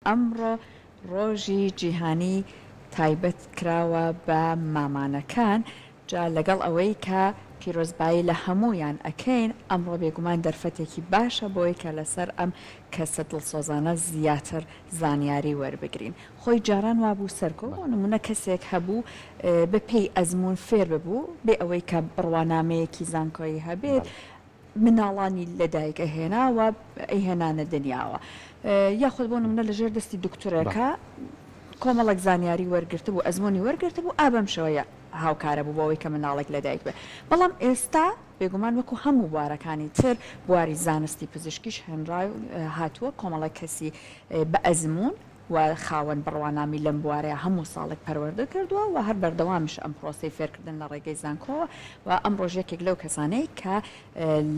ئەمڕۆ ڕۆژی جیهانی تایبەت کراوە بە مامانەکان جا لەگەڵ ئەوەی کە پیرۆزبایی لە هەمویان ئەکەین ئەمڕۆ بێگومان دەرفەتێکی باشە بۆی کە لەسەر ئەم کەسە دڵسۆزانە زیاتر زانیاری وەربگرین خۆی جاران وابوو سەرکۆ بۆ نمونە کەسێک هەبوو بە پێی ئەزمون فێر ببوو بێ ئەوەی کە بڕوانامەیەکی زانکۆیی هەبێت مناڵانی لەدایک ئەهێناوە ئەیهێنانە دنیاوە یاخود بۆ نمونە لەژێر دەستی دکتۆرەکە کۆمەڵک زانیاری وەرگرتە بوو ئەزمۆنی وەرگرتە بوو ئابەم شەوەیە هاوکارە بوو بەوەی کە مناڵێک لەدایک بێ بەڵام ئێستا بێگومان وەکو هەموو بوارەکانی تر بواری زانستی پزیشکیش هێنراو هاتووە کۆمەڵک کەسی بە ئەزمون و خاوەن بڕوانامی لەم بوارەیە هەموو ساڵێک پەروەردە کردووە و هەر بەردەوامیش ئەم پرۆسەی فێرکردن لە ڕێگەی زانکۆوە و ئەم ڕۆژێکێک لەو کەسانەی کە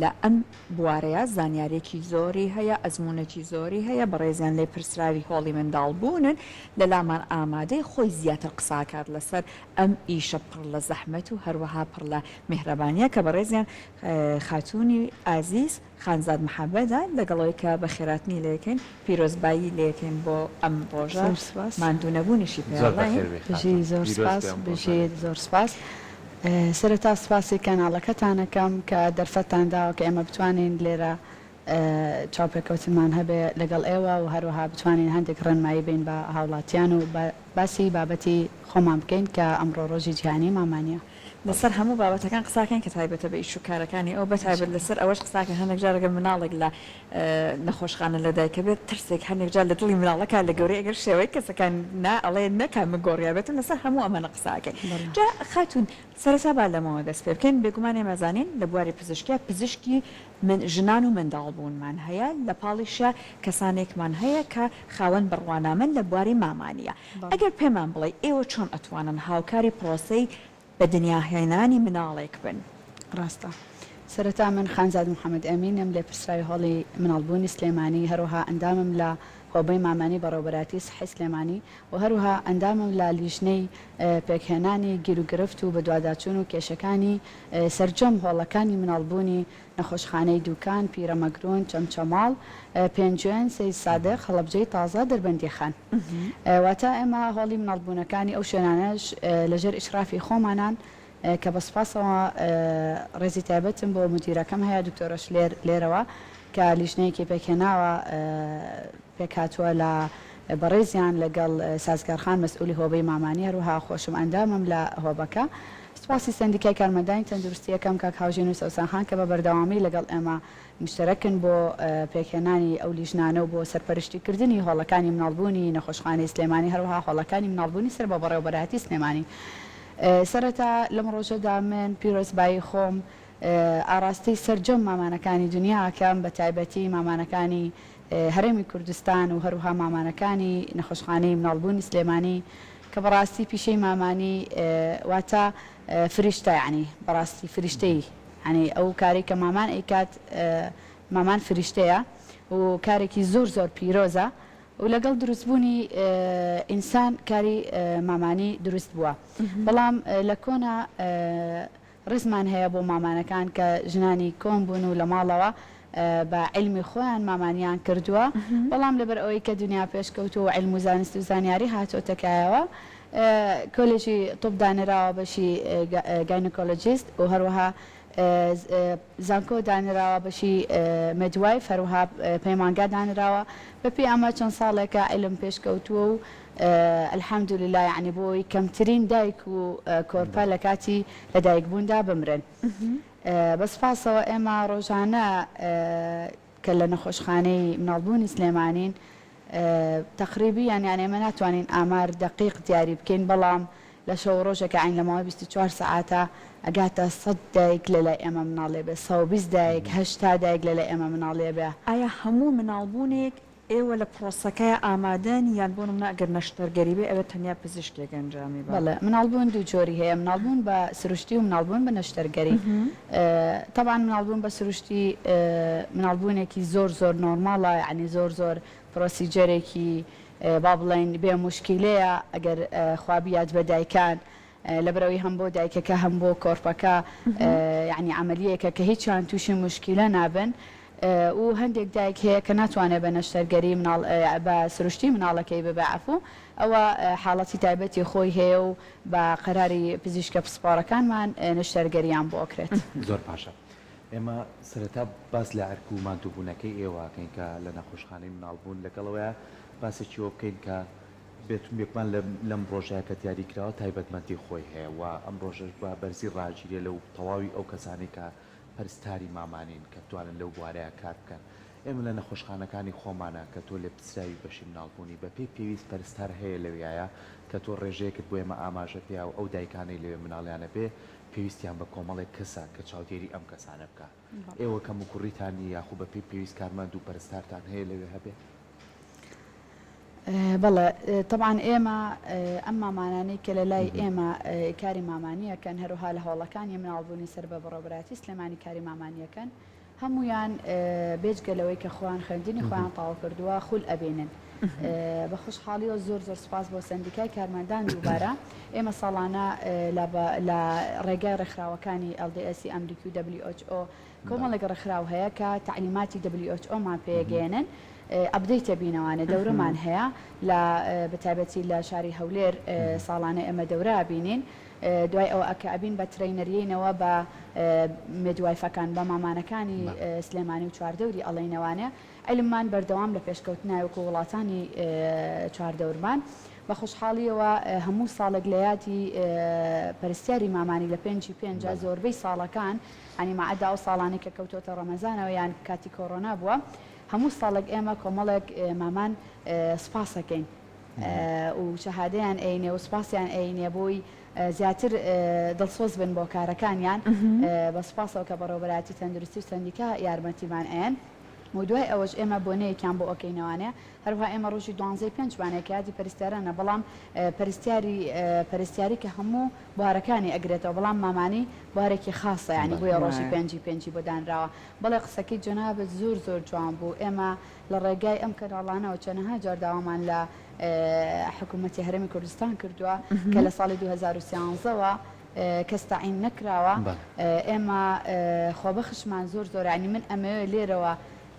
لە ئەم بوارەیە زانیارێکی زۆری هەیە ئەزمونێکی زۆری هەیە بەڕێزیان لێ پرسراوی هۆڵی منداڵ بوونن لە لامان ئامادەی خۆی زیاتر قساکات لەسەر ئەم ئیشە پڕ لە زەحمەت و هەروەها پڕ لە میهرەبانیە کە بەڕێزیان خاتوونی ئازیز خانزاد محەبەدا لەگەڵەوەی کە بە خێراتنی لەکەین پیرۆزبایی لەکەین بۆ ئەم ڕۆژە ماندوونەبوونیشی پێڵی زۆر سپاس بژێت زۆر سپاس سەرەتا سپاسی کەناڵەکەتانەکەم کە دەرفەتان داوە کە ئێمە بتوانین لێرە چاوپێکەوتمان هەبێ لەگەڵ ئێوە و هەروەها بتوانین هەندێک ڕێنمایی بین بە هاوڵاتیان و باسی بابەتی خۆمان بکەین کە ئەمڕۆ ڕۆژی جیهانی مامانیە لەسەر هەموو بابەتەکان قساکەن کە تایبەتە بە ئیش و کارەکانی ئەو بەتایبەت لەسەر ئەوەش قساکە هەندێک جارەگە مناڵێک لە نەخۆشخانە لەدایکە بێت ترسێک هەندێک جار لە دڵی مناڵەکە لە گەورەی ئەگەر شێوەی کەسەکان نا ئەڵێ نەکە من گۆڕیابێتن لەسەر هەموو ئەمەنە قساکەین جا خاتون سەرەتا با لەمەوە دەست پێ بکەین بێگومان ئێمەزانین لە بواری پزیشکیە پزیشکی من ژنان و منداڵبوونمان هەیە لە پاڵیشە کەسانێکمان هەیە کە خاوەن بڕوانامن لە بواری مامانیە ئەگەر پێمان بڵێ ئێوە چۆن ئەتوانن هاوکاری پرۆسەی بە دنیاهێنانی مناڵێک بن ڕاستە سەرەتا من خانزاد محەممەد ئەمینم لێ پرسراوی هەڵی مناڵبوونی سلێمانی هەروەها ئەندامم لە هۆبەی مامانی بەڕێوەبەراتی سحی سلێمانی و هەروها ئەندامم لە لیژنەی پێکهێنانی گیر و گرفت و بە دوواداچوون و کێشەکانی سەرجەم هۆڵەکانی مناڵبوونی نەخۆشخانەی دووکان پیرەمەگرون چەمچەماڵ پێنجوێن سەی سادق هەڵەبجەی تازە دەربەندی خان واتە ئێمە هۆڵی مناڵبوونەکانی ئەو شوێنانەش لەژێر ئیشرافی خۆمانان کە بەسپاسەوە ڕێزی تایبەتم بۆ مدیرەکەم هەیە دکتۆرەش لێرەوە کە لیژنەیەکی پێکهێناوە پێکهاتووە لە بەڕێزیان لەگەڵ سازگارخان مەسئولی هۆبەی مامانی هەروها خۆشم ئەندامم لە هۆبەکە سپاسی سندیکای کارمەندانی تەندروستیەکەم کاک هاوژین و سەوسانخان کە بە بەردەوامی لەگەڵ ئێمە مشتەرەکن بۆ پێکهێنانی ئەو لیژنانە و بۆ سەرپەرشتیکردنی هۆڵەکانی مناڵبوونی نەخۆشخانەی سلێمانی هەروها هۆڵەکانی مناڵبوونی سەر بە بەڕێوەبەراتی سلێمانی سەرەتا لەم ڕۆژەدا من پیرۆزبایی خۆم ئاراستی سەرجەم مامانەکانی دنیاکەم بە تایبەتی مامانەکانی هەرێمی کوردستان و هەروها مامانەکانی نەخۆشخانەی مناڵبوونی سلێمانی کە بەڕاستی پیشەی مامانی واتە فریشتە یعنی بەڕاستی فریشتەی ینی ئەو کاری کە مامان ئەیکات مامان فریشتەیە و کارێکی زۆر زۆر پیرۆزە و لەگەڵ دروستبوونی ئینسان کاری مامانی دروست بووە بەڵام لە کۆنا ڕزمان هەیە بۆ مامانەکان کە ژنانی کۆم بوون و لە ماڵەوە بە علمی خۆیان مامانیان کردووە بەڵام لەبەر ئەوەی کە دنیا پێشکەوت و علم و زانست و زانیاری هاتۆتەکایەوە کۆلێژی تۆپ دانراوە بەشی گاینەکۆلۆجیست و هەروەها زانکۆ دانراوە بەشی مدوایف هەروها پەیمانگا دانراوە بەپێی ئەمە چەند ساڵێکە علم پێشکەوتووە و الحەمدولله یعنی بۆی کەمترین دایک و کۆرپە لە کاتی لەدایکبووندا بمرن بەسپاسەوە ئێمە ڕۆژانە کە لە نەخۆشخانەی مناڵبوونی سلێمانین تقریبی یان ئێمە ناتوانین ئامار دقیق دیاری بکەین بەڵام لە شەو ڕۆژێکە عین لەماوەی 24 ساعاتە ئەگاتە 100 دایک لەلای ئێمە مناڵێ بێ 120 دایک 80 دایک لەلای ئێمە مناڵێ بێ ئایا هەموو مناڵبوونێک ئێوە لە پرۆسەکەی ئامادەن یان بۆ نمونە ئەگەر نەشتەرگەری بێ ئەوە تەنیا پزیشکێک ئەنجامی بەڵێ مناڵبوون دوو جۆری هەیە مناڵبوون بە سروشتی و مناڵبوون بە نەشتەرگەری طبعا مناڵبوون بە سروشتی مناڵبوونێکی زۆر زۆر نۆرماڵە یعنی زۆر زۆر پرۆسیجەرێکی با بڵێن بێ موشکیلەیە ئەگەر خوابیات بە دایکان لەبەرەوەی هەم بۆ دایکەکە هەم بۆ کۆرپەکە یعنی عملیەکە کە هیچیان تووشی مشکیلە نابن و هەندێک دایک هەیە کە ناتوانێت بە نەشتەرگەری بە سروشتی مناڵەکەی ببعفو ئەوە حاڵەتی تایبەتی خۆی هەیە و بە قەراری پزیشکە پسپۆڕەکانمان نەشتەرگەریان بۆ ئەکرێت. زۆر پاشە. ئێمە سەرەتا باس لە ئەرک و ماندووبوونەکەی ئێوەکەین کە لە نەخۆشخانەی مناڵبوون لەگەڵەوەیە باسێکی ئەوە بکەین کە بێتێکمان لەم ڕۆژەیە کە دیاریکراوە تایبەتمەندی خۆی هەیە و ئەم ڕۆژەش بە بەرزی ڕاگیرێ لەو تەواوی ئەو کەسانی کە پەرستاری مامانین کە توانن لەو بوارەیە کار بکەن. ئێمە لە نەخۆشخانەکانی خۆمانە کە تۆ لێ پسراوی بەشی مناڵبوونی بە پێویست پەرستار هەیە لەویایە کە تۆ ڕێژەیەکت بۆ ئێمە ئاماژە پێیا و ئەو دایکانەی لەوێ مناڵیانە بێ پێویستیان بە کۆمەڵێک کەسە کە چاودێری ئەم کەسانە بکە. ئێوە کەم و کوڕیتانی یاخوو بە پێویست کارمەند و پەرستارتان هەیە لەوێ هەبێ؟ بەڵێ طبعاً ئێمە ئەم مامانانەی کە لە لای ئێمە کاری مامانیەکەن هەروها لە هەوڵەکانی مناڵبوونی سەر بە بەڕێوەبەراتی سلێمانی کاری مامانیەکەن هەمویان بێجگەلەوەی کە خۆیان خوێندنی خۆیان تاوا کردووە خول ئەبێنن. بە خوشحاڵیەوە زۆر سوپاس بۆ سندیکای کارمەندان دووبارە ئێمە ساڵانە لە ڕێگای ڕێکخراوەکانی LDS ئەمریکی و WHO کۆمەڵێک ڕێکخراو هەیە کە تعلیماتی WHO مان پێگەێنن ئەبدەیتە بینەوانە دەورەمان هەیە لە بەتایبەتی لە شاری هەولێر ساڵانە ئێمە دەورە بینین دوای ئەوە ئەکە ئەبین بە ترینەریینەوە بە مێدوایفەکان بە مامانەکانی سلێمانی و چواردەوری ئەڵێنەوانە علممان بەردەوام لە پێشکەوتنایوەکو وڵاتانی چواردەورمان بە خوشحاڵیەوە هەموو ساڵێک لە یادی پەرستیاری مامانی لە 5 زۆربەی ساڵەکان ئەنی مەعەدا ئەو ساڵانی کە کەوتۆتە ڕەمەزانەوە یان کاتی کۆڕۆنا بووە هەموو ساڵێک ئێمە کۆمەڵێک مامان سپاسەکەین و شەهادەیان ئەینێ و سپاسیان ئەینێ بۆی زیاتر دڵسۆز بن بۆ کارەکانیان بە سپاسەوە کە بەڕێوەبەراتی تەندروستی و سندیکا یارمەتیمان ئەیەن و دوای ئەوەش ئێمە بۆنەیەکیان بۆ ئۆکەینەوانەیە هەروها ئێمە ڕۆژی 12 وانێک یادی پەرستیارانە بەڵام پەرستیاری کە هەموو بوارەکانی ئەگرێتەوە بەڵام مامانی بوارێکی خاصە ینی بۆیە ڕۆژی 5 بۆ دانراوە بەڵێ قسەکەی جەنابەت زۆر جوان بوو ئێمە لە ڕێگای ئەم کەناڵانەوە چەندەها جار داوامان لە حکوومەتی هەرێمی کوردستان کردووە کە لە ساڵی 2013ەوە کەس تاعین نەکراوە ئێمە خۆبەخشمان زۆر ینی من ئەمەوێ لێرەوە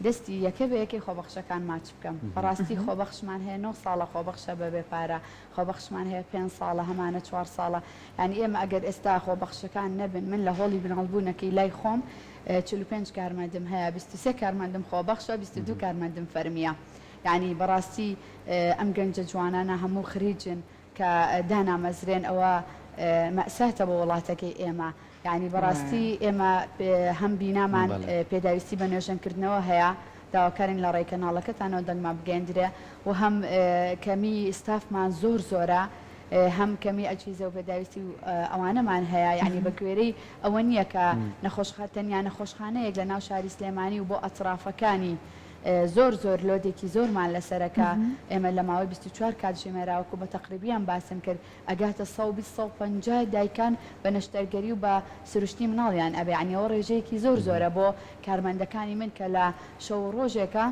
دەستی یەکە بە یەکەی خۆبەخشەکان ماچ بکەم بەڕاستی خۆبەخشمان هەیە 9 ساڵە خۆبەخشە بەبێ پارە خۆبەخشمان هەیە 5 ساڵە هەمانە 4 ساڵە ینی ئێمە ئەگەر ئێستا خۆبەخشەکان نەبن من لە هۆڵی بناڵبوونەکەی لای خۆم 45 کارمەندم هەیە 23 کارمەندم خۆبەخشە 22 کارمەندم فەرمیە ینی بەڕاستی ئەم گەنجە جوانانە هەموو خریجن کە دانامەزرێن ئەوە مەساتە بە وڵاتەکەی ئێمە یعنی بەڕاستی ئێمە هەم بینامان پێداویستی بە نوێژەنکردنەوە هەیە داواکارین لە ڕێکەناڵەکەتانەوە دەنگمان بگەندرێ و هەم کەمی ستافمان زۆرە هەم کەمی ئەجیزە و پێداویستی و ئەوانەمان هەیە یعنی بە گوێرەی ئەوە نییە کە نەخۆشخاتەنیان نەخۆشخانەیەک لە ناو شاری سلێمانی و بۆ ئەترافەکانی زۆر لۆدێکی زۆرمان لەسەرەکە ئێمە لە ماوەی 24 کات ژێمێراوەکو بە تەقریبیان باسم کرد ئەگاتە 150 دایکان بە نەشتەرگەری و بە سروشتی مناڵیان ئەبێ عنیەوە ڕێژەیەکی زۆرە بۆ کارمەندەکانی من کە لە شەو ڕۆژێکە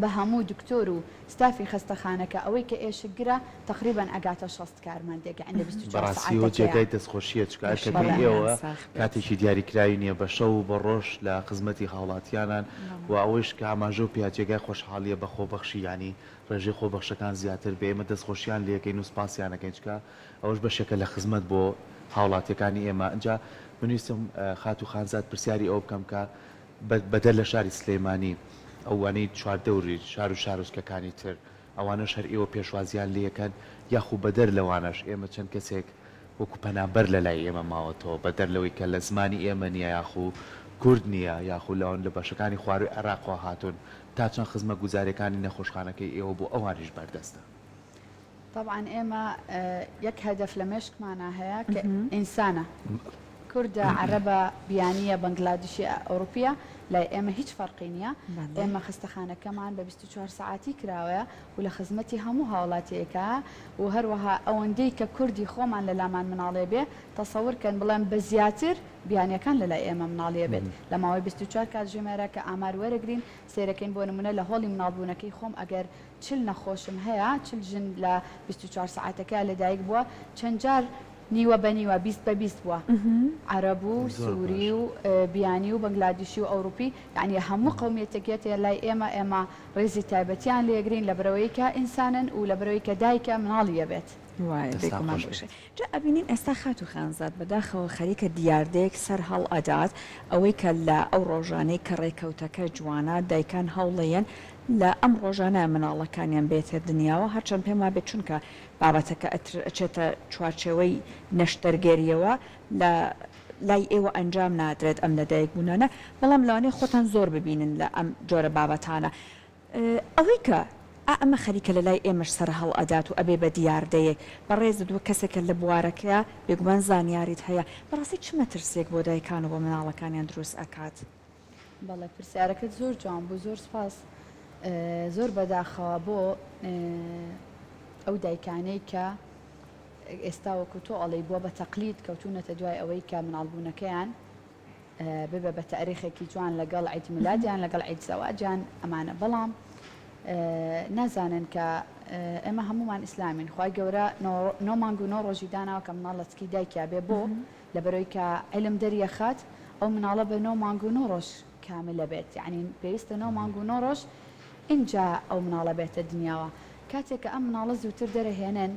بە هەموو دکتۆر و ستافی خستەخانەکە ئەوەی کە ئێشگرە تقریبان ئەگاتە 6 کارمەندێک عندە 24 ساعت جێگای دەستخۆشیە چکارکردنی ئێوە کاتێکی دیاریکراوی نییە بە شەو و بە ڕۆژ لە خزمەتی هاوڵاتیانان و ئەوەش کە ئاماژە و پیاجێگای خۆشحاڵیە بە خۆبەخشی ینی ڕێژەی خۆبەخشەکان زیاتر بێ ئێمە دەستخۆشیان لەکەین و سپاسیانەکەین چکە ئەوەش بەشێکە لە خزمەت بۆ هاوڵاتیەکانی ئێمە اینجا بنویستم خات و خانزاد پرسیاری ئەو بکەم کە بەدەر لە شاری سلێمانی ئەوانەی چواردەوری شار و شارۆچکەکانی تر ئەوانەش هەر ئێوە پێشوازیان لەکەن یاخو بەدەر لەوانەش ئێمە چەند کەسێک وەکو پەنابەر لە لای ئێمە ماوەتەوە بەدەر لەوەی کە لە زمانی ئێمە نییە یاخو کورد نییە یاخو لەوان لە بەشەکانی خواروی عێراقوا هاتوون تا چەند خزمە گوزارەکانی نەخۆشخانەکەی ئێوە بۆ ئەوانیش بەردەستە. طبعا ئێمە یەک هەدەف لە مێشکمانە هەیە کە ئینسانە کوردە عەرەبە بیانیە بەنگلادیشی ئەوروپیە لای ئێمە هیچ فەرقی نییە ئێمە خستەخانەکەمان بە 24 ساعتی کراوەیە و لە خزمەتی هەموو هاوڵاتیەکە و هەروەها ئەوەندەی کە کوردی خۆمان لە لامان مناڵێ بێ تەسەورکەن بڵێن بە زیاتر بیانیەکان لە لای ئێمە مناڵیە بێت لە ماوەی 24 کات ژێمێرە کە ئامار وەرەگرین سێرەکەین بۆ نمونە لە هۆڵی مناڵبوونەکەی خۆم ئەگەر چل نەخۆشم هەیە چل ژن لە 24 ساعتەکە لەدایک بووە چەند جار نیوە بە نیوە 20 بە 20 بووە عەرەب و سووری و بیانی و بەنگلادیشی و ئەوروپی یعنی هەموو قەومیەتێکێت لای ئێمە ڕێزی تایبەتیان لێگرین لە بەرەوەی کە ئینسانن و لە بەرەوەی کە دایکە مناڵیە بێت. وایە بێگومان باشە. جا ئەبینین ئێستا خات و خانزاد بەداخەوە خەریکە دیاردەیەک سەر هەڵ ئەدات ئەوەی کە لە ئەو ڕۆژانەی کە ڕێکەوتەکە جوانە دایکان هەوڵەیەن لە ئەم ڕۆژانە مناڵەکانیان بێتێ دنیاوە هەرچەند پێم وابێت چونکە بابەتەکە ئەچێتە چوارچێوەی نەشتەرگێریەوە لە لای ئێوە ئەنجام نادرێت ئەم لەدایک بوونانە بەڵام لەوانەیە خۆتان زۆر ببینن لە ئەم جۆرە بابەتانە ئەوەی کە ئەمە خەریکە لە لای ئێمەش سەر هەڵ ئەدات و ئەبێ بە دیاردەیەک بەڕێز دووە کەسێکە لە بوارەکەیە بێگومان زانیاریت هەیە بەڕاستی چ مەترسێک بۆ دایکان و بۆ مناڵەکانیان دروست ئەکات؟ بەڵێ پرسیارەکەت زۆر جوان بوو زۆر سپاس زۆر بەداخەوە بۆ ئەو دایکانەی کە ئێستا وەکو تۆ ئەڵێ بووە بە تەقلید کەوتونەتە دوای ئەوەی کە مناڵبوونەکەیان ببە بە تاریخێکی جوان لەگەڵ عید میلادیان لەگەڵ عید زەواجیان ئەمانە بەڵام نازانن کە ئێمە هەمومان ئیسلامین خی گەورە نۆ مانگ و نۆ ڕۆژی داناوە کە مناڵەتکی دایکیا بێ بۆ لەبەرەوەی کە علم دەریەخات ئەو مناڵە بە نۆ مانگ و نۆ ڕۆژ کاملە بێت یعنی پێویستە نۆ مانگ و نۆ ڕۆژ اینجا ئەو مناڵە بێتە دنیاوە کاتێک کە ئەم مناڵە زووتر دەرەهێنن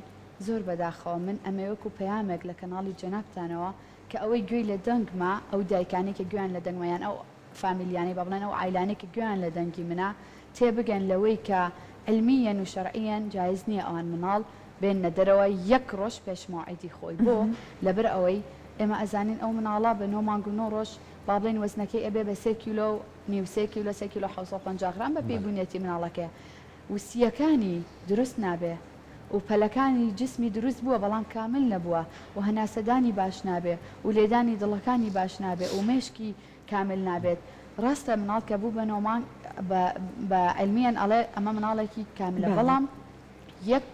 زۆر بەداخەوە من ئەمەوەکو پەیامێک لە کەناڵی جەنابتانەوە کە ئەوەی گوێی لە دەنگما ئەو دایکانێکی گویان لە دەنگمەیان ئەو فامیلیانی بە بڵێن ئەو عیلانێکی گویان لە دەنگی منە تێبگەن لەوەی کە علمیەن و شەرعیەن جایز نییە ئەوان مناڵ بێنە دەرەوە یەک ڕۆژ پێش موعیدی خۆی بۆ لەبەر ئەوەی ئێمە ئەزانین ئەو مناڵە بە نۆ مانگ و نۆ ڕۆژ با بڵێن وەزنەکەی ئەبێ بە 3 کیلۆ و نیو 3 کیلۆ 3 کیلۆ 750 غرام بە پێیبوونیەتی مناڵەکە وسیەکانی دروست نابێ و پەلەکانی جسمی دروست بووە بەڵام کامل نەبووە و هەناسەدانی باش نابێ و لێدانی دڵەکانی باش نابێ و مێشکی کامل نابێت ڕاستە مناڵ کە بوو بە نۆمان بە علمیان ئەڵێ ئەمە مناڵێکی کاملە بەڵام یەک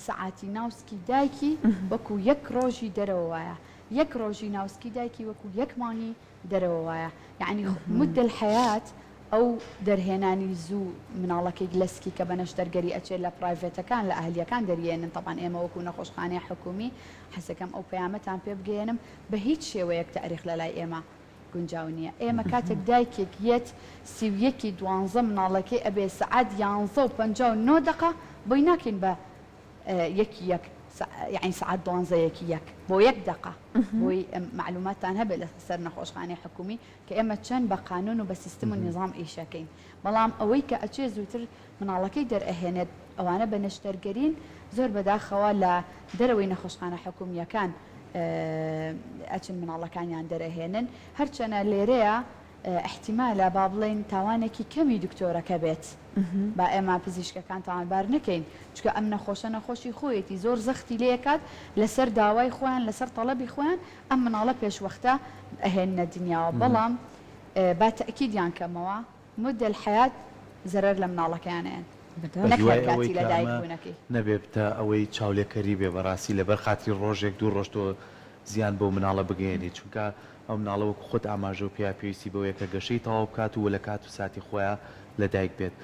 سعاتی ناوسکی دایکی وەکو یەک ڕۆژی دەرەوە وایە یەک ڕۆژی ناوسکی دایکی وەکو یەک مانگی دەرەوە وایە یعنی مدە الحەیات ئەو دەرهێنانی زوو مناڵەکەی گلسکی کە بەنەش دەرگەری ئەچێت لە پرایڤێتەکان لە ئەهلیەکان دەریێنن تەبان ئێمە وەکو نەخۆشخانەی حکومی حەزەکەم ئەو پەیامەتان پێ بگەێنم بە هیچ شێوەیەک تاریخ لە لای ئێمە گونجاو نییە ئێمە کاتێک دایکێک یەت سیویەکی دوانزە مناڵەکەی ئەبێ سعات 11:59 دقە بۆی ناکەین بە یەکی یەک يعني ساعات دوانزەیەکی یەک بۆ یەک دقە بۆی معلوماتان هەبێ لە سەر نەخۆشخانەی حکومی کە ئێمە چەند بە قانون و بە سیستم و نظام ئیشەکەین بەڵام ئەوەی کە ئەچێ زووتر مناڵەکەی دەرئەهێنێت ئەوانە بە نەشتەرگەرین زۆر بەداخەوە لە دەرەوەی نەخۆشخانە حکومیەکان ئەچن مناڵەکانیان دەرەهێنن هەرچەنە لێرەیە احتیمالە با بڵێن تاوانێکی کەمی دکتۆرەکە بێت با ئێمە پزیشکەکان تاوانبار نەکەین چکە ئەم نەخۆشە نەخۆشی خۆیەتی زۆر زەختی لێکات لەسەر داوای خۆیان لەسەر تەڵەبی خۆیان ئەم مناڵە پێشوەختە ئەهێنە دنیاوە بەڵام با تەکیدیان کەمەوە مدە الحەیات زەرەر لە مناڵەکەیانیان نەکاتی لە دایکبوونەکەی نەبێتە ئەوەی چاولێکەری بێ بەڕاستی لەبەر خاتی ڕۆژێک دوو ڕۆژ تۆ زیان بۆ مناڵە بگەێنی چونکە ئەو مناڵەوە خۆت ئاماژە و پێویستی بەوەیە کە گەشەی تەواو بکات و لە کات و ساتی خۆیان لە دایک بێت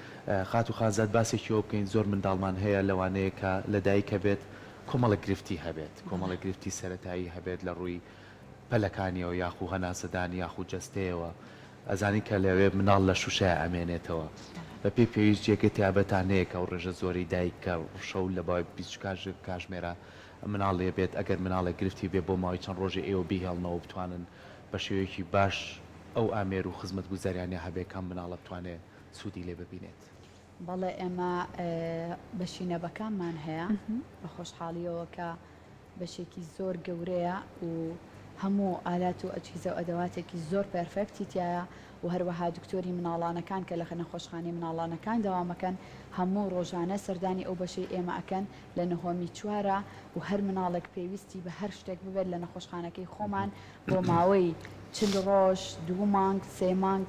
خات و خانزاد باسێکیەوە بکەین زۆر منداڵمان هەیە لەوانەیە کە لە دایکە بێت کۆمەڵە گرفتی هەبێت کۆمەڵە گرفتی سەرەتایی هەبێت لە ڕووی پەلەکانیەوە یاخو هەناسەدانی یاخو جەستەیەوە ئەزانی کە لەوێ مناڵ لە شوشای ئەمێنێتەوە بە پێی پێویست جێگە تیابەتان هەیە کە ئەو ڕێژە زۆری دایکە شەو لە باوای 20 کاتژمێرە مناڵێ بێت ئەگەر مناڵە گرفتی بێ بۆ ماوەی چەند ڕۆژێ ئێوە بیهێڵنەوە بتوانن بە شێوەیەکی باش ئەو ئامێر و خزمەت گوزاریانە هەبێکم مناڵە بتوانێت سوودی لێ ببینێت بەڵێ ئێمە بەشینەبەکانمان هەیە بە خۆشحاڵیەوە کە بەشێکی زۆر گەورەیە و هەموو ئالات و ئەجهیزە و ئەدەواتێکی زۆر پەرفێکتی تایە و هەروەها دکتۆری مناڵانەکان کە لە نەخۆشخانەی مناڵانەکان دەوامەکەن هەموو ڕۆژانە سەردانی ئەو بەشەی ئێمە ئەکەن لە نهۆمی چوارە و هەر مناڵێک پێویستی بە هەر شتێک ببێت لە نەخۆشخانەکەی خۆمان بۆ ماوەی 40 ڕۆژ 2 مانگ 3 مانگ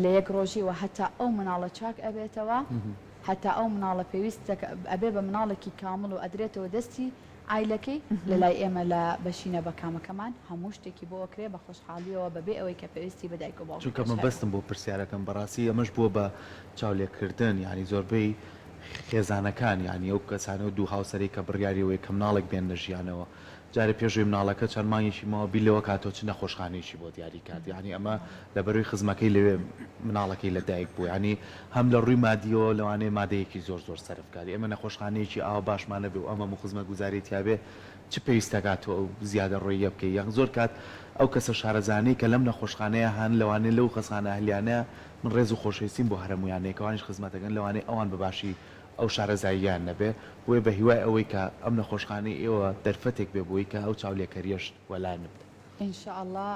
لە یەک ڕۆژی و هەتا ئەو مناڵە چاک ئەبێتەوە هەتا ئەو مناڵە پێویستە ئەبێ بە مناڵێکی کامل و ئەدرێتەوە دەستی ئایلەکەی لە لای ئێمە لە بەشینە بەکامەکەمان هەموو شتێکی بۆ کرێ بە خۆشحاڵیەوە بەبێ ئەوەی کە پێویستی بەدایک و باوک چونکە من بەستم بۆ پرسیارەکەم بەڕاستی ئەمەش بووە بە چاولێکردن ینی زۆربەی خێزانەکان ینی ئەو کەسانە و دوو هاوسەرەی کە بڕیاریەوەی کە مناڵێک بێن لە ژیانەوە جارێ پێشوی مناڵەکە چەند مانگێکی ماوە بیلەوە کاتۆ چ نەخۆشخانەیەکی بۆ دیاری کات یعنی ئەمە لە بەروی خزمەکەی لەوێ مناڵەکەی لەدایک بوو ینی هەم لە ڕووی مادیەوە لەوانەیە مادەیەکی زۆر سەرفکاری ئەمە نەخۆشخانەیەکی ئاوا باشمانە بێ و ئەمە خزمە گوزاری تیاابێ چ پێویستەکاتەوە ئەو زیادە ڕۆیە بکەی یەک زۆر کات ئەو کەسە شارەزانەی کە لەم نەخۆشخانەیە هەن لەوانێت لەو خەسخانە هەلیانە من ڕێز و خۆشەویستیم بۆ هەرمویانەیەکەوانش خزمەتەکەن لەوانەیە ئەوان بەباشی ئەو شارەزاییان نەبێ بۆیە بە هیوای ئەوەی کە ئەم نەخۆشخانەی ئێوە دەرفەتێک بێ بۆی کە ئەو چاولێکەریەش وەلای نبێت. ئینشاءله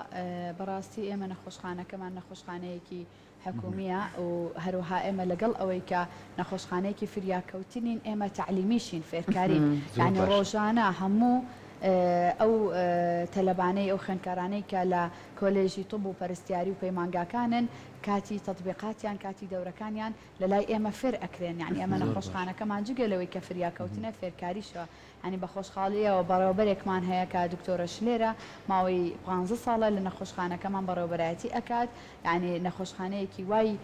بەڕاستی ئێمە نەخۆشخانەکەمان نەخۆشخانەیەکی حکومیە و هەروها ئێمە لەگەڵ ئەوەی کە نەخۆشخانەیەکی فریاکەوتنین ئێمە تعلیمیشین فێرکارین یعنی ڕۆژانە هەموو ئەو تەلەبانەی ئەو خوێندکارانەی کە لە کۆلێژی طب و پەرستیاری و پەیمانگاکانن کاتی تطبیقاتیان کاتی دەورەکانیان لە لای ئێمە فێر ئەکرێن یعنی ئەمە نەخۆشخانەکەمان جگەلەوەی کە فریاکەوتنە فێرکاریشەوە ینی بە خۆشحاڵیەوە بەڕێوەبەرێکمان هەیە کە دکتۆرە شلێرە ماوەی 15 ساڵە لە نەخۆشخانەکەمان بەڕێوەبەرایەتی ئەکات یعنی نەخۆشخانەیەکی وای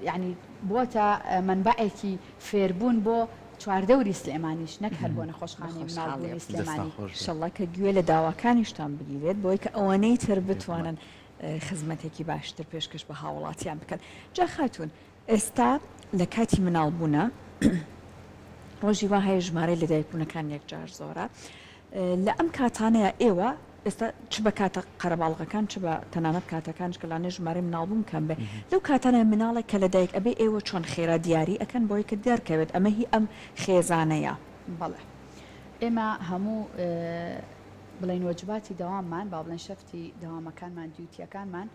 یعنی بۆتە منبعێکی فێربوون بۆ چواردەوری سلێمانیش نەک هەر بۆ نەخۆشخانەی مناڵبوونی سلێمانی ئینشەڵڵا کە گوێ لە داواکانیشتان بگیرێت بۆی کە ئەوانەی تر بتوانن خزمەتێکی باشتر پێشکەش بە هاوڵاتیان بکەن. جا خاتون ئێستا لە کاتی مناڵبوونە ڕۆژی وا هەیە ژمارەی لەدایکبوونەکان یەکجار زۆرە لە ئەم کاتانەیە ئێوە ئێستا چ بە کاتە قەرەباڵغەکان چ بە تەنانەت کاتەکانش کەلانێ ژمارەی مناڵبوون کەم بێ لەو کاتانە مناڵێک کە لەدایک ئەبێ ئێوە چۆن خێرا دیاری ئەکەن بۆی کە دەرکەوێت ئەمە هی ئەم خێزانەیە. بەڵێ ئێمە هەموو بڵین وەجباتی دەواممان با بڵێن شەفتی دەوامەکانمان دیوتیەکانمان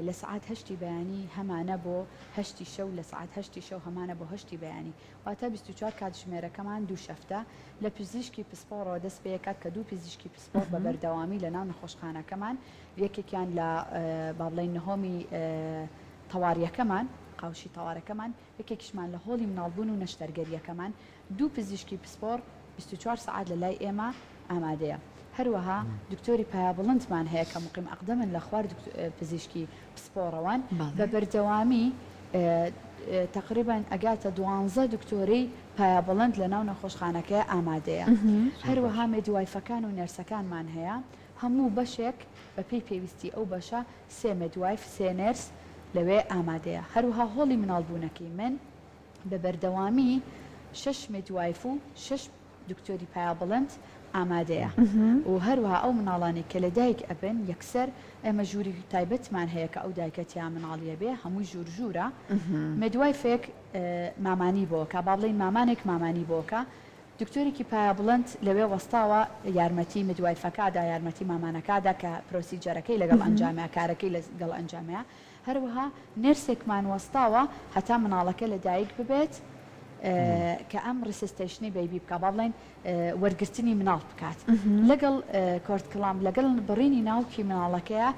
لە سعات هەشتی بەیانی هەمانە بۆ هەشتی شەو لە سعات هەشتی شەو هەمانە بۆ هەشتی بەیانی واتە 24 کاتژمێرەکەمان دوو شەفتە لە پزیشکی پسپۆڕەوە دەست پێکات کە دوو پزیشکی پسپۆر بە بەردەوامی لە ناو نەخۆشخانەکەمان یەکێکیان لە با بڵین نهۆمی تەواریەکەمان قاوشی تەوارەکەمان یەکێکیشمان لە هۆڵی مناڵبوون و نەشتەرگەریەکەمان دوو پزیشکی پسپۆر 24 سعات لە لای ئێمە ئامادەیە. هەروەها دکتۆری پایابڵندمان هەیە کە مقیم ئەقدەمن لە خوار پزیشکی پسپۆڕەوان بە بەردەوامی تقریبا ئەگاتە 12 دکتۆری پایابڵند لە ناو نەخۆشخانەکە ئامادەیە. هەروەها مێدوایفەکان و نەرسەکانمان هەیە هەموو بەشێک بە پێی پێویستی ئەو بەشە سێ مێدوایف سێ نەرس لەوێ ئامادەیە. هەروەها هۆڵی مناڵبوونەکەی من بە بەردەوامی 6 مێدوایف و 6 دکتۆری پایابڵند ئامادەیە و هەروەها ئەو مناڵانی کە لە دایک ئەبن یەکسەر ئێمە ژووری تایبەتمان هەیە کە ئەو دایکەتیان مناڵیە بێ هەمووی ژوور ژوورە مێدوایفێک مامانی بۆکە با بڵین مامانێک مامانی بۆکە دکتۆرێکی پایابڵند لەوێ وەستاوە یارمەتی مێدوایفەکەدا یارمەتی مامانەکەدا کە پرۆسیجەرەکەی لەگەڵ ئەنجامەیە کارەکەی لەگەڵ ئەنجامەیە هەروەها نرسێکمان وەستاوە هەتا مناڵەکە لە دایک ببێت کە ئەم ڕسستیشنی بەیبی بکە با بڵێن وەرگرتنی مناڵ بکات لەگەڵ کۆرتکڵام لەگەڵ بڕینی ناوکی مناڵەکەیە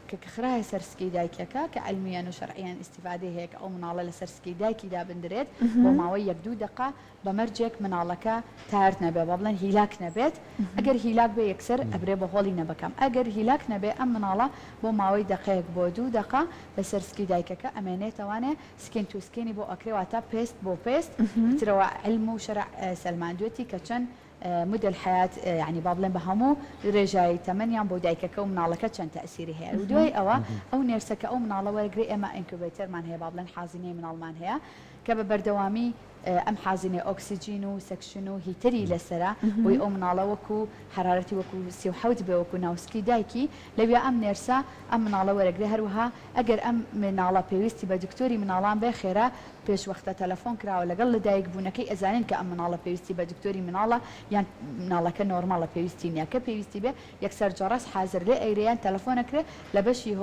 کە خراە سەرسکی دایکەکە کە ئەلمیان و شەرعیان ئیسیفادەی هەیە کە ئەو مناڵە لە سەرسکی دایکیدا بندرێت بۆ ماوەی 1-2 دقە بە مەرجێک مناڵەکە تارد نەبێ با بڵێن هیلاک نەبێت ئەگەر هیلاک بێ یەکسەر ئەبرێ بە هۆڵی نەبەکەم ئەگەر هیلاک نەبێ ئەم مناڵە بۆ ماوەی دقەیەک بۆ 2 دقە بە سەرسکی دایکەکە ئەمێنێتەوانێ سکین تو سکینی بۆ ئەکرێواتە پێست بۆ پێست ترەوە علم و شەرع سەلماندوێتی کە چەند مدة الحياة يعني بابلين بهمو رجاي تمنيان بو دايكا كو منالكا چەند تأثيري هەیە و دوای ئەوە ئەو نێرسەکە ئەو مناڵە وەرگری ئێمە ئینکوبێتەرمان هەیە بابلێن حازینەی مناڵمان هەیە کە بە بەردەوامی ئەم حازینەی ئۆکسیجین و سەکشن و هیتری لەسرە بۆی ئەو مناڵە وەکو حرارەتی وەکو 37 بێ وەکو ناوسکی دایکی لەوێ ئەم نێرسە ئەم مناڵە وەرەگرێ هەروەها ئەگەر ئەم مناڵە پێویستی بە دکتۆری مناڵان بێ خێرا پێشوەختە تەلەفۆن کراوە لەگەڵ لە دایک بوونەکەی ئەزانین کە ئەم مناڵە پێویستی بە دکتۆری مناڵە یان مناڵەکە نۆرماڵە پێویستی نییە کە پێویستی بێ یەکسەر جەڕەس حازر لێ ئەیرەیان تەلەفۆنەکرێ لە بەشی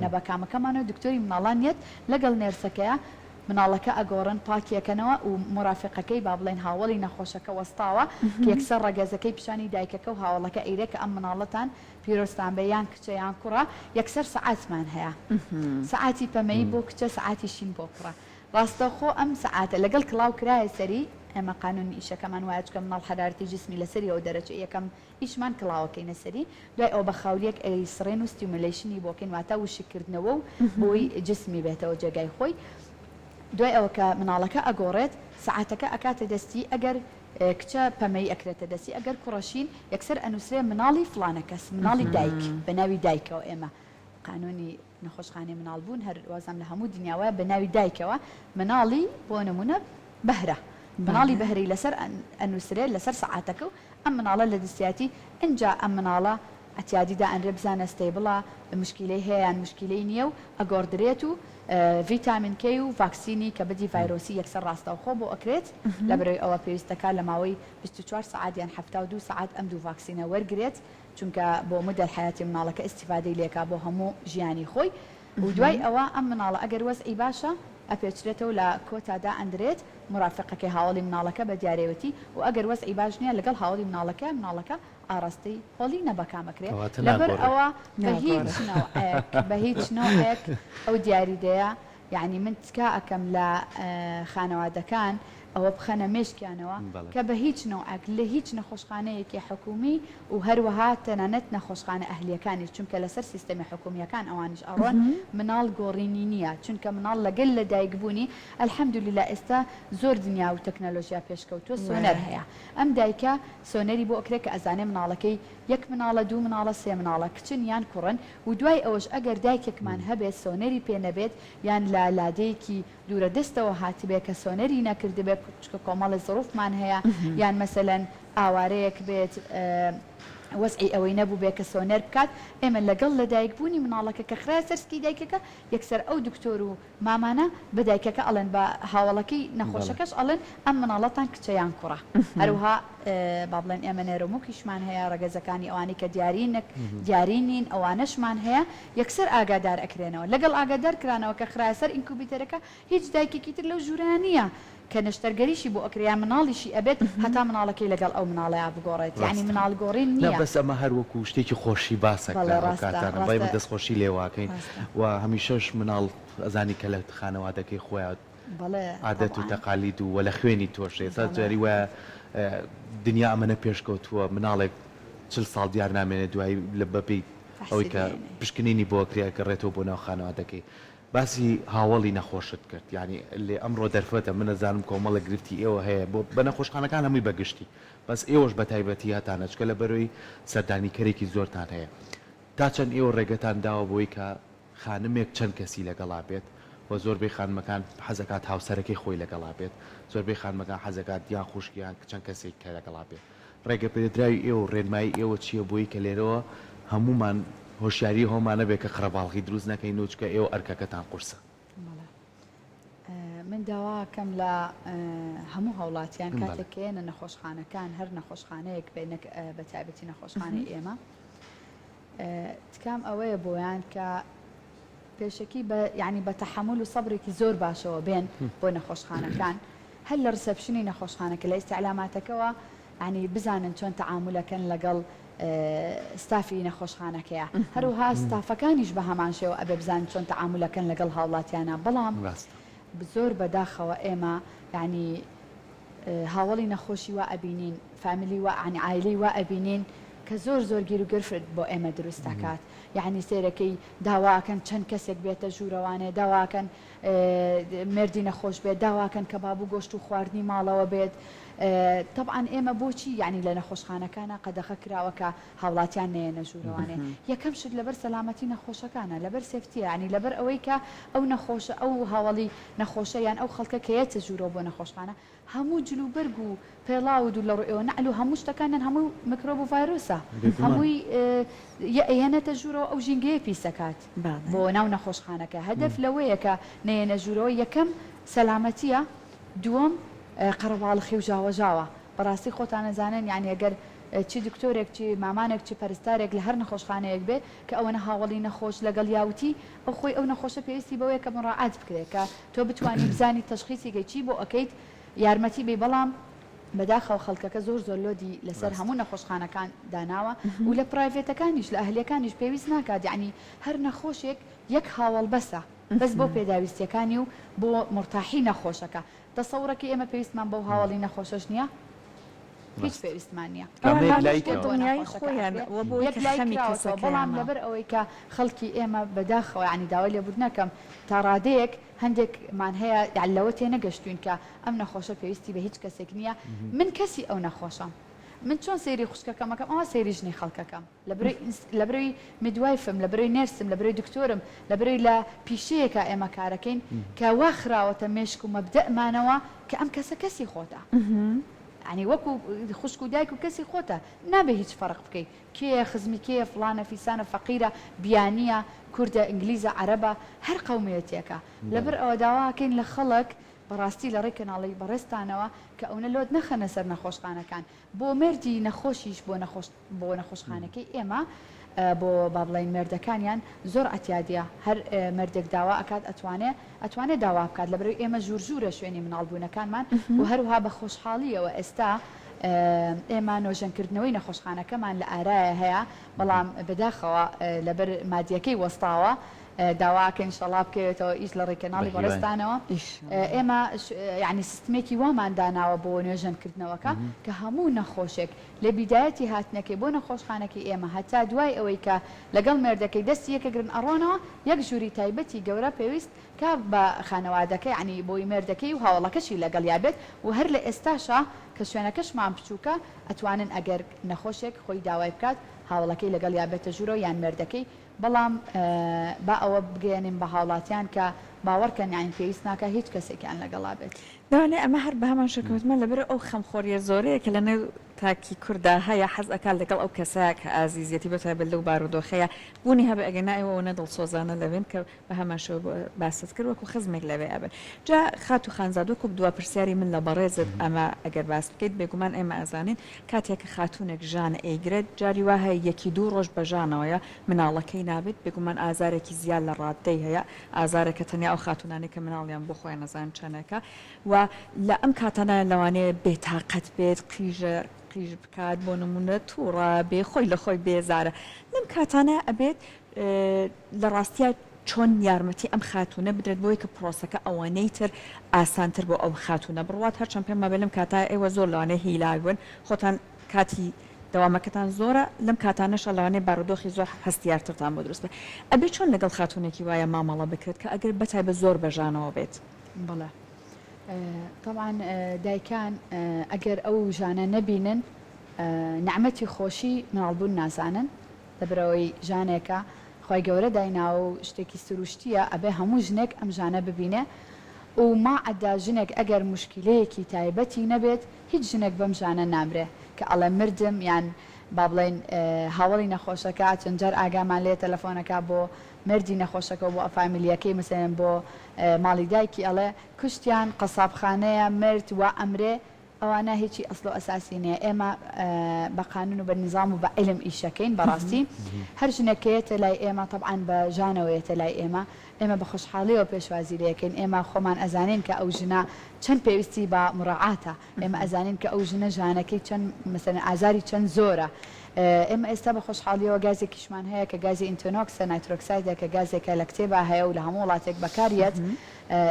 نەبەکامەکەمانەوە دکتۆری مناڵان نیەت لەگەڵ نێرسەکەیە مناڵەکە ئەگۆڕن پاکیەکەنەوە و مرافقەکەی با بڵێن هاوڵی نەخۆشەکە وەستاوە کە یەکسەر ڕەگەزەکەی پیشانی دایکەکە و هاوڵەکە ئەیرێ کە ئەم مناڵەتان پیرۆستان بە یان کچە یان کوڕە یەکسەر سەعاتمان هەیە سەعاتی پەمەی بۆ کچە سەعاتی شین بۆ کوڕە ڕاستەخۆ ئەم سەعاتە لەگەڵ کڵاو کرایە سەری ئێمە قانونی ئیشەکەمان وایە چکە مناڵ حرارەتی جسمی لەسەری ئەو دەرەچێت یەکەم ئیشمان کڵاوەکەینە سەری دوای ئەو بە خاوریەک ئەیسڕێن و ستیمولیشنی بۆکەین واتە وشکردنەوە و بۆی جسمی بێتەوە جێگای خۆی دوای ئەوە کە مناڵەکە ئەگۆڕێت سەعاتەکە ئەکاتە دەستی ئەگەر کچە پەمەی ئەکرێتە دەستی ئەگەر کوڕەشین یەکسەر ئەنووسێ مناڵی فلانە کەس مناڵی دایک بە ناوی دایکەوە ئێمە قانونی نەخۆشخانەی مناڵ بوون هەر وازام لە هەموو دنیاوە بە ناوی دایکەوە مناڵی بۆ نمونە بەهرە مناڵی بەهری لەسەر ئەنووسرێت لەسەر سەعاتەکە و ئەم مناڵە لە دەستیاتی ئەجا ئەم مناڵە ئەتیادیدا ئەنرێ بزانە ستەیبڵە مشکلەی هەیە یان مشکلەی نییە و ئەگۆڕدرێت و ڤیتامین کێ و ڤاکسینی کە بدی ڤایرۆسی یەکسەر ڕاستەوخۆ بۆ ئەکرێت لە بەرەوەی ئەوە پێویستەکە لە ماوەی 24 سعات یان 72 سعات ئەم دوو ڤاکسینە وەرگرێت چونکە بۆ مدە حیاتی مناڵەکە ئیسیفادەی لێکا بۆ هەموو ژیانی خۆی و دوای ئەوە ئەم مناڵە ئەگەر وەزعی باشە ئەپێچرێتەوە لە کۆتادا ئەندرێت مرافقەکەی هاوڵی مناڵەکە بە دیارێوەتی و ئەگەر وەزعی باش نییە لەگەڵ هاوڵی مناڵەکە ئاڕاستی هۆڵی نەبەکامەکرێت لەبەر ئەوە بە هیچ نوعێک ئەو دیاریدەیە یعنی من تکا ئەەکەم لە خانەوادەکان ئەوە بخەنە مێشکیانەوە کە بە هیچ نوعێک لە هیچ نەخۆشخانەیەکی حکومی و هەروەها تەنانەت نەخۆشخانە ئەهلیەکانی چونکە لەسەر سیستەمی حکومیەکان ئەوانش ئەڕۆن مناڵ گۆڕینی نییە چونکە مناڵ لەگەل لە دایکبوونی ئەلحەمدولیلا ئێستا زۆر دنیا و تەکنەلۆژیا پێشکەوتووە سۆنەر هەیە ئەم دایکە سۆنەری بۆ ئەکرێت کە ئەزانێ مناڵەکەی یەک مناڵە دوو مناڵە سێ مناڵە کچن یان کوڕن و دوای ئەوەش ئەگەر دایکێکمان هەبێت سۆنەری پێ نەبێت یان لە لادەیەکی دوورە دەستەوە هاتبێ کە سۆنەری نەکردبێت چکە کۆمەڵی زڕوفمان هەیە یان مەسەلەن ئاوارەیەک بێت وەزعی ئەوەی نەبوو بێ کە سۆنەر بکات ئێمە لەگەڵ لە دایکبوونی مناڵەکە کە خرای سەرسکی دایکەکە یەکسەر ئەو دکتۆر و مامانە بە دایکەکە ئەڵێن بە هاوڵەکەی نەخۆشەکەش ئەڵێن ئەم مناڵەتان کچەیان کوڕە هەروها با بڵێن ئێمە نێرۆموکیشمان هەیە ڕەگەزەکانی ئەوانی کە دیارینین ئەوانەشمان هەیە یەکسەر ئاگادار ئەکرێنەوە لەگەڵ ئاگادار کرانەوە کە خرای سەر ئینکوبیتەرەکە هیچ دایکێکی تر لەو ژوورانە نییە کە نەشتەرگەریشی بۆ ئەکریا مناڵیشی ئەبێت هەتا مناڵەکەی لەگەڵ ئەو مناڵەیە بگۆڕێت یعنی مناڵ گۆڕین نییە بەس ئەمە هەروەکو شتێکی خۆشی باسەکاتان بای دەستخۆشی لێواکەین و هەمیشەش مناڵ ئەزانی کە لە خانەوادەکەی خۆیان عادەت و تەقالید و وە لە خوێنی تۆشێ سا جاری وە دنیا ئەمەنە پێشکەوتووە مناڵێک 40 ساڵ دیار نامێنێت دوای لە بەپی ئەوەی کە پشکنینی بۆ کریا کەڕێتەوە بۆ ناو خانەوادەکەی باسی هاوڵی نەخۆشت کرد ینی لێ ئەمڕۆ دەرفەتە من نەزانم کۆمەڵە گرفتی ئێوە هەیە بۆ بە نەخۆشخانەکان هەمووی بەگشتی بەس ئێوەش بە تایبەتی هاتانە چکە لە بەرەوەی سەردانیکەرێکی زۆرتان هەیە تا چەند ئێوە ڕێگەتان داوە بۆی کە خانمێک چەند کەسی لەگەڵا بێت و زۆربەی خانمەکان حەزەکات هاوسەرەکەی خۆی لەگەڵا بێت زۆربەی خانمەکان حەزەکات دیان خوشکیان چەند کەسێک کە لەگەڵا بێت ڕێگە پێدراوی ئێوە ڕێنمایی ئێوە چییە بۆی کە لێرەوە هەمومان هۆشیاری هۆمانە بێت کە خڕەباڵغی دروست نەکەین و چکە ئێوە ئەرکەکەتان قورسە من داواکەم لە هەموو هەوڵاتیان کاتێکێنە نەخۆشخانەکان هەر نەخۆشخانەیەک بە تایبەتی نەخۆشخانەی ئێمە تکام ئەوەیە بۆیان کە پێشەکی ینی بە تەحمل و سەبرێکی زۆر باشەوە بێن بۆ نەخۆشخانەکان هەر لە ڕسەپشنی نەخۆشخانەکە لە ئیستیعلاماتەکەەوە ینی بزانن چۆن تەعاملەکەن لەگەڵ ستافی نەخۆشخانەکەیە هەروها ستافەکانیش بە هەمان شێوە ئەبێ بزانن چۆن تەعاملەکەن لەگەڵ هاوڵاتیانە بەڵام زۆر بەداخەوە ئێمە ینی هاوڵی نەخۆشی وا ئەبینین فامیلی و عنی عایلی وا ئەبینین کە زۆر گیر و گرفت بۆ ئێمە دروست دەکات یعنی سێرەکەی داواکەن چەند کەسێک بێتە ژوورەوانێ داواکەن مردی نەخۆش بێت داواکەن کە بابوو گۆشت و خواردنی ماڵەوە بێت طبعاً ئێمە بۆچی یعنی لە نەخۆشخانەکانە قەدەخە کراوەکە هاوڵاتیان نێنە ژوورەوانێ یەکەم شت لەبەر سەلامەتی نەخۆشەکانە لەبەر سێفتیە ینی لەبەر ئەوەی کە ئەو نەخۆشە ئەو هاوڵی نەخۆشە یان ئەو خەڵکە کەیەتە ژوورەوە بۆ نەخۆشخانە هەموو جلوبەرگ و پێڵاود و لە ڕێەوە نەعل و هەموو شتەکانیان هەموو میکرۆب و ڤایرۆسە هەمووی ئەێنێتە ژوورەوە ئەو ژینگەیە پیسەکات بۆ ناو نەخۆشخانەکە هەدەف لەوەیە کە نێنە ژوورەوە یەکەم سەلامەتیە دووەم قەرەباڵخی و ژاوەژاوە بەڕاستی خۆتان نەزانن یعنی ئەگەر چی دکتۆرێک چی مامانێک چی پەرستارێک لە هەر نەخۆشخانەیەک بێ کە ئەوەنە هاوڵی نەخۆش لەگەڵ یاوتی ئەو خۆی ئەو نەخۆشە پێویستی بەوەیە کە مڕاعات بکرێت کە تۆ بتوانی بزانی تەشخیصی گەیچی بۆ ئەەکەیت یارمەتی بێ بەڵام بەداخەوە خەڵکەکە زۆر لۆدی لەسەر هەموو نەخۆشخانەکان داناوە و لە پرایڤێتەکانیش لە ئەهلیەکانیش پێویست ناکات یعنی هەر نەخۆشێک یەک هاوڵ بەسە بەس بۆ پێداویستیەکانی و بۆ مرتاحی نەخۆشەکە دەسەوڕەکە ئێمە پێویستمان بەو هاوڵی نەخۆشەش نییە هیچ پێویستمان نییە دڵنیایی خۆیان بەڵام لەبەر ئەوەی کە خەڵکی ئێمە بەداخەوە ینی داوای لێبوو نەکەم تا ڕادەیەک هەندێکمان هەیە لەوە تێ نەگەشتوین کە ئەم نەخۆشە پێویستی بە هیچ کەسێک نییە من کەسی ئەو نەخۆشەم من چۆن سەیری خوشکەکەمەکەم ئەوە سەیری ژنی خەڵکەکەم لە بەرەوەی میدوایفم لە بەرەوەی نێرسم لە بەرەوەی دکتۆرم لە بەرەوەی لە پیشەیەکە ئێمە کارەکەین کە وا خراوەتە مێشک و مەبدەئمانەوە کە ئەم کەسە کەسی خۆتە ینی وەکو خوشک و دایک و کەسی خۆتە نابێ هیچ فەرق بکەیت کێ خزمی کێ فڵانە فیسانە فەقیرە بیانیە کوردە ئینگلیزە عەرەبە هەر قەومیەتێکە لەبەر ئەوە داواکەین لە خەڵک بەڕاستی لە ڕێی کەناڵی بەڕێستانەوە کە ئەوە لۆت نەخەنە سەر نەخۆشخانەکان بۆ مردی نەخۆشیش بۆ نەخۆشخانەکەی ئێمە بۆ با بڵین مردەکانیان زۆر ئەتیادیە هەر مردێک داوا ئەکات ئەتوانێت داوا بکات لە بەرەوەی ئێمە ژوورژورە شوێنی مناڵبوونەکانمان و هەروها بە خۆشحاڵیەوە ئێستا ئێمە نۆژەنکردنەوەی نەخۆشخانەکەمان لە ئارایە هەیە بەڵام بەداخەوە لەبەر مادیەکەی وەستاوە داواکەین شەڵا بکەوێتەوە ئیش لە ڕێکەناڵی بەڕێستانەوە ئێمە ینی سیستمێکی وامان داناوە بۆ نوێژەنکردنەوەکە کە هەموو نەخۆشێک لە بیدایەتی هاتنەکەی بۆ نەخۆشخانەکەی ئێمە هەتا دوای ئەوەی کە لەگەڵ مێردەکەی دەستی یەکەگرن ئەڕۆنەوە یەک ژووری تایبەتی گەورە پێویست کە بە خانەوادەکەی عنی بۆی مێردەکەی و هاوڵەکەشی لەگەڵ یابێت و هەر لە ئێستاشە کە شوێنەکەشمان بچووکە ئەتوانن ئەگەر نەخۆشێک خۆی داوای بکات هاوڵەکەی لەگەڵ یابێتە ژوورەوە یان مێردەکەی بەڵام با ئەوە بگەێنین بە هاوڵاتیان کە باوەڕکەن یان پێویست ناکە هیچ کەسێکیان لەگەڵا بێت داوانێ ئەمە هەر بە هەمان شکوتمە لەبەر ئەو خەمخۆریە زۆرەیە کە لە نێو تاکی کووردا هەیە حەز ئەکات لەگەڵ ئەو کەسەیە کە ئازیزیەتی بەتایبەت لەو بارودۆخەیە بوونی هەبێ ئەگەنایەوە دڵسۆزانە لەوێن کە بە هەمان شەوە باست کرد وەکو خزمێک لەوێ ئەبێ جا خات و خانزادوەکو دوا پرسیاری من لە بەڕێزت ئەمە ئەگەر باس بکەیت بێگومان ئێمە ئەزانین کاتێک کە خاتونێک ژان ئەیگرێت جاری وا هەیە یەکی دوو ڕۆژ بەژانەوەیە مناڵەکەی نابێت بێگومان ئازارێکی زیاد لە ڕادەی هەیە ئازارێکە تەنیا ئەو خاتونانی کە مناڵیان بۆ خۆیان نەزان چەنەکە و لە ئەم کاتانە لەوانەیە بێتاقەت بێت قیژ بکات بۆ نمونە تووڕە بێ خۆی لە خۆی بێزارە لەم کاتانە ئەبێت لە ڕاستیە چۆن یارمەتی ئەم خاتونە بدرێت بۆی کە پرۆسەکە ئەوانەی تر ئاسانتر بۆ ئەو خاتونە بڕوات هەرچەند پێم بەلم کاتای ئێوە زۆر لەوانەیە هیلاگون خۆتان کاتی دەوامەکەتان زۆرە لەم کاتانەش لەوانەیە بارودۆخی زۆر هەستیارترتان بۆ دروست بێت ئەبێ چۆن لەگەڵ خاتونێکی وایە مامەڵە بکرێت کە ئەگەر بەتای بە زۆر بەژانەوە بێت بڵێ طبعا دایکان ئەگەر ئەو ژانە نەبینن نعمەتی خۆشی مناڵبوون نازانن لەبەرەوەی ژانێکە خی گەورە دایناوە و شتێکی سروشتیە ئەبێ هەموو ژنێک ئەم ژانە ببینێ و ماعەدا ژنێک ئەگەر مشکلەیەکی تایبەتی نەبێت هیچ ژنێک بەم ژانە نامرێ کە ئەڵێ مردم یان با بڵێن هاوڵی نەخۆشەکە چەندجار ئاگامان لێ تەلەفۆنەکە بۆ مردی نەخۆشەکە بۆ ئەفامیلیەکەی مثلەن بۆ ماڵی دایکی ئەڵێ کوشتیان قەسابخانەیە مرد و ئەمرێ ئەوانە هیچی ئەسڵ و ئەساسی نییە ئێمە بە قانون و بە نظام و بە علم ئیشەکەین بەڕاستی هەر ژنەکەیەتە لای ئێمە طبعاً بە ژانەوەیەتە لای ئێمە بە خۆشحاڵیەوە پێشوازی لەکەین ئێمە خۆمان ئەزانین کە ئەو ژنە چەند پێویستی بە مڕعاتە ئێمە ئەزانین کە ئەو ژنە ژانەکەی چەند مثلا ئازاری چەند زۆرە ئێمە ئێستا بە خۆشحاڵیەوە گازێکیشمان هەیە کە گازی ئینتۆنۆکسە نایترۆکسایدە کە گازێکە لە کتێبە هەیە و لە هەموو وڵاتێک بەکارێت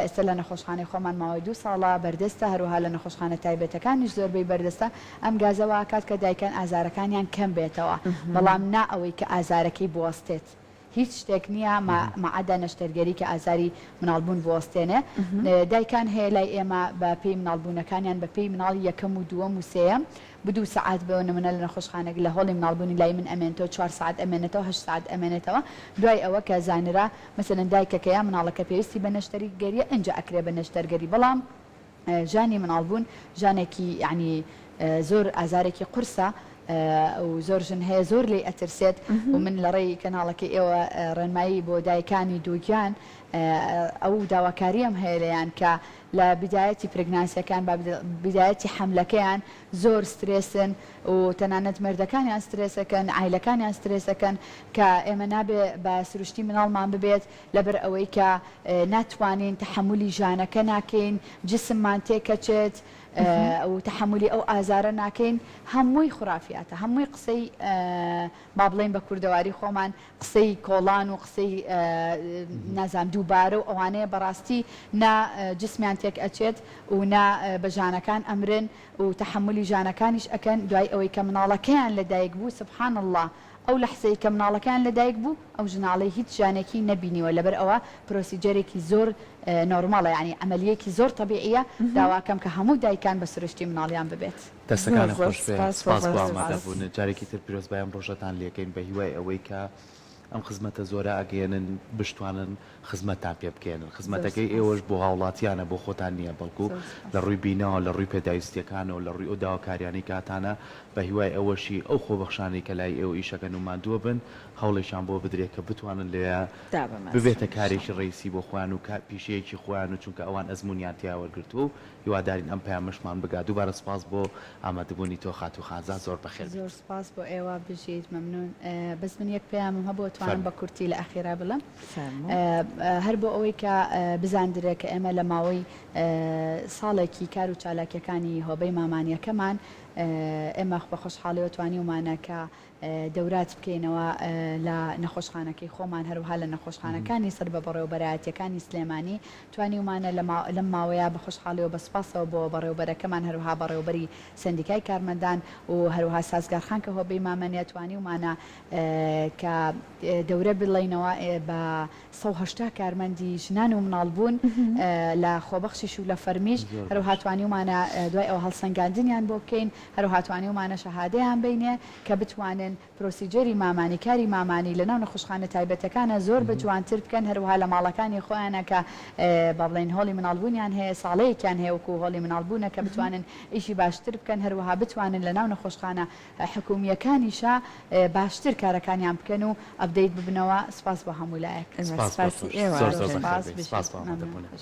ئێستا لە نەخۆشخانەی خۆمان ماوەی 2 ساڵە بەردەستە هەروها لە نەخۆشخانە تایبەتەکانیش زۆربەی بەردەستە ئەم گازەوە کات کە دایکان ئازارەکانیان کەم بێتەوە بەڵام نا ئەوەی کە ئازارەکەی بوەستێت هیچ شتێک نییە مەعەدا نەشتەرگەری کە ئازاری مناڵبوون بوەستێنێ دایکان هەیە لای ئێمە بە پێی مناڵبوونەکانیان بە پێی مناڵی یەکەم و دووەم و سێەم بدو سعات بەوە نمونە لە نەخۆشخانەك لە هۆڵی مناڵبوونی لای من ئەمێنێتەوە 4 ساعت ئەمێنێتەوە 8 ساعت ئەمێنێتەوە دوای ئەوە کە زانرا مثلەن دایکەکەیە مناڵەکە پێویستی بە نەشتەرگەریە ئەنجا ئەکرێ بە نەشتەرگەری بەڵام ژانی مناڵبوون ژانێکی یعنی زۆر ئازارێکی قورسە و زۆر ژن هەیە زۆر لێ ئەترسێت و من لە ڕێی کەناڵەکەی ئێوە ڕێنمایی بۆ دایکانی دووگیان ئەو داواکاریم هەیە لەیان کە لە بدایەتی پرگناسیەکان بدایەتی حملەکەیان زۆر سترێسن و تەنانەت مردەکانیان سترێسەکەن عیلەکانیان سترێسەکەن کە ئێمە نابێ بە سروشتی مناڵمان ببێت لەبەر ئەوەی کە ناتوانین تحملی ژانەکە ناکەین جسممان تێکەچێت و تحملی ئەو ئازارە ناکەین هەمووی خرافاتە هەمووی قسەی با بڵێن بە کوردەواری خۆمان قسەی کۆڵان و قسەی نازام دووبارە و ئەوانەیە بەڕاستی نا جسمیان تێک ئەچێت و نا بە ژانەکان ئەمرن و تحملی ژانەکانیش ئەکەن دوای ئەوەی کە مناڵەکەیان لەدایک بوو سبحان الله ئەو لەحزەی کە مناڵەکان لەدایک بوو ئەو ژناڵی هیچ ژانێکی نەبینیوە لەبەر ئەوە پرۆسیجەرێکی زۆر نۆرماڵە یعنی ئەمەلیەکی زۆر طبیعیە داواکەم کە هەموو دایکان بە سروشتی مناڵیان ببێت دەستەکانە خۆش سپاس بۆ ئامادەبوون جارێکی تر پیرۆزبایان ڕۆژەتان لێکەین بە هیوای ئەوەی کە ئەم خزمەتە زۆرە ئەگەێنن بشتوانن خزمەتتان پێ بکەێنن خزمەتەکەی ئێوەش بۆ هاوڵاتیانە بۆ خۆتان نییە بەڵکو لە ڕووی بینەوە لە ڕووی پێداویستیەکانەوە لە ڕووی ئەو داواکاریانی کاتانە بە هیوای ئەوەشی ئەو خۆبەخشانی کە لای ئێوە ئیشەکە نماندووە بن هەوڵێکیان بۆ بدرێت کە بتوانن لێ ببێتە کارێکی ڕێیسی بۆ خۆیان و پیشەیەکی خۆیان و چونکە ئەوان ئەزمونیان تیاوەرگرتو و هیوادارین ئەم پەیامەشمان بگا دووبارە سپاس بۆ ئامادەبوونی تۆ خات و خانزا زۆر بەخێر زۆر سپاس بۆ ئێوە بژیت مەمنون بەس من یەک پەیامم هەبوو توانم بە کورتی لە ئەخیرا بڵم هەر بۆ ئەوەی کە بزاندرێت کە ئێمە لە ماوەی ساڵێکی کار و چالاکیەکانی هۆبەی مامانیەکەمان ئێمە بە خۆشحاڵیەوە توانیومانە کە دەورات بکەینەوە لە نەخۆشخانەکەی خۆمان هەروها لە نەخۆشخانەکانی سەر بە بەڕێوەبەرایەتیەکانی سلێمانی توانیومانە لەم ماوەیە بە خۆشحاڵیەوە بەسپاسەوە بۆ بەڕێوەبەرەکەمان هەروها بەڕێوەبەری سندیکای کارمەندان و هەروها سازگارخان کە هۆبەی مامەنیە توانیومانە کە دەورە بڵێنەوە بە 180 کارمەندی ژنان و مناڵبوون لە خۆبەخشیش و لە فەرمیش هەروها توانیومانە دوای ئەو هەڵسەنگاندنیان بۆ بکەین هەروها توانیومانە شەهادەیان بینێ کە بتوانن پرۆسیجەری مامانی کاری مامانی لەناو نەخۆشخانە تایبەتەکانە زۆر بە جوانتر بکەن هەروها لە ماڵەکانی خۆیانە کە با بڵێن هۆڵی مناڵبوونیان هەیە ساڵەیەکیان هەیە وەکو هۆڵی مناڵبوونە کە بتوانن ئیشی باشتر بکەن هەروها بتوانن لەناو نەخۆشخانە حکومیەکانیشە باشتر کارەکانیان بکەن و ئەپدەیت ببنەوە سپاس بە هەموو لایەک.